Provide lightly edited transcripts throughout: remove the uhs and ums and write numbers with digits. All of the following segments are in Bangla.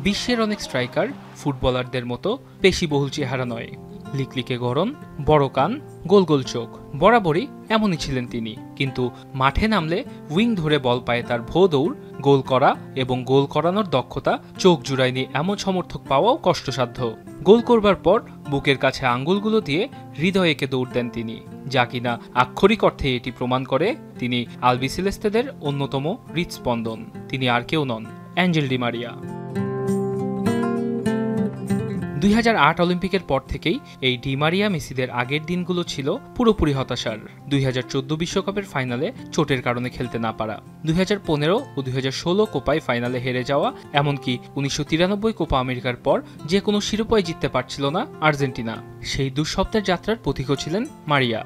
বিশ্বের অনেক স্ট্রাইকার ফুটবলারদের মতো পেশিবহুল চেহারা নয়, লিকলিকে গড়ন, বড় কান, গোল গোল চোখ, বরাবরই এমনই ছিলেন তিনি। কিন্তু মাঠে নামলে উইং ধরে বল পায়ে তার ভো দৌড়, গোল করা এবং গোল করানোর দক্ষতা চোখ জুড়ায়নি এমন সমর্থক পাওয়াও কষ্টসাধ্য। গোল করবার পর বুকের কাছে আঙ্গুলগুলো দিয়ে হৃদয়েকে দৌড় দেন তিনি, যা কিনা আক্ষরিক অর্থে এটি প্রমাণ করে তিনি আলবিসেলেস্তেদের অন্যতম হৃৎস্পন্দন। তিনি আর কেউ নন, অ্যাঞ্জেল ডি মারিয়া। 2008 অলিম্পিকের পর থেকেই এই ডি মারিয়া মেসিদের আগের দিনগুলো ছিল পুরোপুরি হতাশার। 2014 বিশ্বকাপের ফাইনালে চোটের কারণে খেলতে না পারা, 2015 ও 2016 কোপায় ফাইনালে হেরে যাওয়া, এমনকি 1993 কোপা আমেরিকার পর যে কোনো শিরোপাই জিততে পারছিল না আর্জেন্টিনা। সেই দুঃস্বপ্নের যাত্রার পথিকও ছিলেন মারিয়া।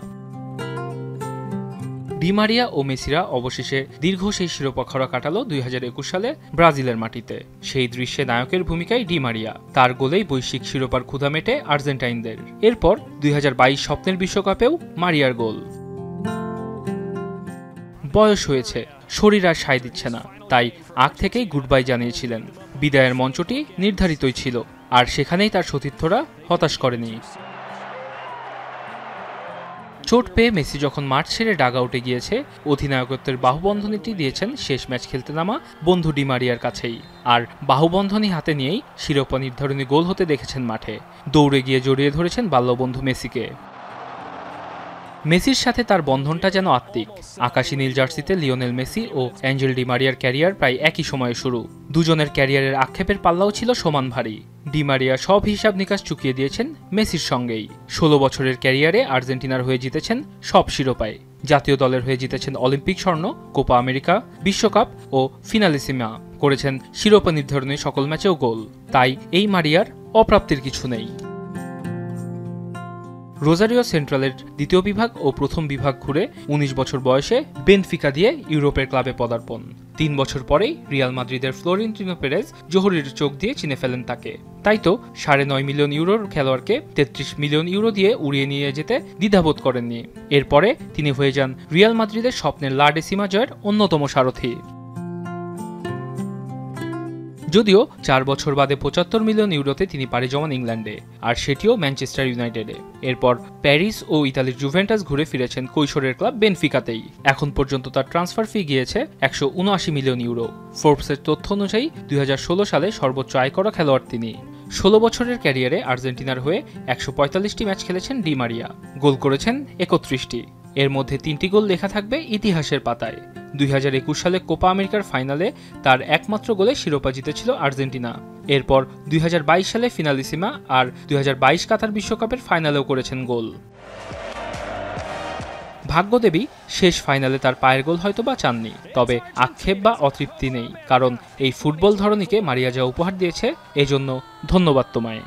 ডি মারিয়া ও মেসিরা অবশেষে দীর্ঘ সেই শিরোপা খরা কাটালো 2021 সালে ব্রাজিলের মাটিতে। সেই দৃশ্যে নায়কের ভূমিকায় ডি মারিয়া, তার গোলেই বৈশ্বিক শিরোপার ক্ষুধা মেটে আর্জেন্টাইনদের। এরপর 2022 স্বপ্নের বিশ্বকাপেও মারিয়ার গোল। বয়স হয়েছে, শরীর আর সায় দিচ্ছে না, তাই আগ থেকেই গুড বাই জানিয়েছিলেন। বিদায়ের মঞ্চটি নির্ধারিতই ছিল, আর সেখানেই তার সতীর্থরা হতাশ করেনি। চোট পেয়ে মেসি যখন মাঠ ছেড়ে ডাগ আউটে গিয়েছে, অধিনায়কত্বের বাহুবন্ধনীটি দিয়েছেন শেষ ম্যাচ খেলতে নামা বন্ধু ডি মারিয়ার কাছেই। আর বাহুবন্ধনী হাতে নিয়েই শিরোপা নির্ধারণী গোল হতে দেখেছেন মাঠে। দৌড়ে গিয়ে জড়িয়ে ধরেছেন বাল্যবন্ধু মেসিকে। মেসির সাথে তার বন্ধনটা যেন আত্মিক। আকাশী নীল জার্সিতে লিওনেল মেসি ও অ্যাঞ্জেল ডি মারিয়ার ক্যারিয়ার প্রায় একই সময়ে শুরু। দুজনের ক্যারিয়ারের আক্ষেপের পাল্লাও ছিল সমান ভারী। ডি মারিয়া সব হিসাব নিকাশ চুকিয়ে দিয়েছেন মেসির সঙ্গেই। 16 বছরের ক্যারিয়ারে আর্জেন্টিনার হয়ে জিতেছেন সব শিরোপায়। জাতীয় দলের হয়ে জিতেছেন অলিম্পিক স্বর্ণ, কোপা আমেরিকা, বিশ্বকাপ ও ফিনালিসিমা। করেছেন শিরোপা নির্ধারণী সকল ম্যাচেও গোল। তাই এই মারিয়ার অপ্রাপ্তির কিছু নেই। রোজারিও সেন্ট্রালের দ্বিতীয় বিভাগ ও প্রথম বিভাগ ঘুরে 19 বছর বয়সে বেনফিকা দিয়ে ইউরোপের ক্লাবে পদার্পণ। 3 বছর পরেই রিয়াল মাদ্রিদের ফ্লোরেন্তিনো পেরেজ জোহরের চোখ দিয়ে চিনে ফেলেন তাকে। তাই তো 9.5 মিলিয়ন ইউরোর খেলোয়াড়কে 33 মিলিয়ন ইউরো দিয়ে উড়িয়ে নিয়ে যেতে দ্বিধাবোধ করেননি। এরপরে তিনি হয়ে যান রিয়াল মাদ্রিদের স্বপ্নের লা ডেসিমা জয়ের অন্যতম সারথি। যদিও 4 বছর বাদে 75 মিলিয়ন ইউরোতে তিনি পাড়ি জমান ইংল্যান্ডে, আর সেটিও ম্যানচেস্টার ইউনাইটেডে। এরপর প্যারিস ও ইতালির জুভেন্টাস ঘুরে ফিরেছেন কৈশোরের ক্লাব বেনফিকাতেই। এখন পর্যন্ত তার ট্রান্সফার ফি গিয়েছে 179 মিলিয়ন ইউরো। ফোর্বসের তথ্য অনুযায়ী 2016 সালে সর্বোচ্চ আয় করা খেলোয়াড় তিনি। 16 বছরের ক্যারিয়ারে আর্জেন্টিনার হয়ে 145টি ম্যাচ খেলেছেন ডি মারিয়া, গোল করেছেন 31টি। এর মধ্যে 3টি গোল লেখা থাকবে ইতিহাসের পাতায়। 2021 সালে কোপা আমেরিকার ফাইনালে তার একমাত্র গোলে শিরোপা জিতেছিল আর্জেন্টিনা। এরপর 2022 সালে ফিনালিসিমা আর 2022 কাতার বিশ্বকাপের ফাইনালেও করেছেন গোল। ভাগ্যদেবী শেষ ফাইনালে তার পায়ের গোল হয়তো বা চাননি, তবে আক্ষেপ বা অতৃপ্তি নেই, কারণ এই ফুটবল ধরনীকে মারিয়া যা উপহার দিয়েছে, এজন্য ধন্যবাদ তোমায়।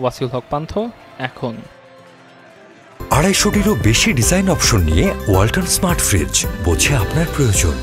ওয়াসিউল হক পান্থ, এখন। 250টিরও বেশি ডিজাইন অপশন নিয়ে ওয়ালটন স্মার্ট ফ্রিজ, বোঝে আপনার প্রয়োজন।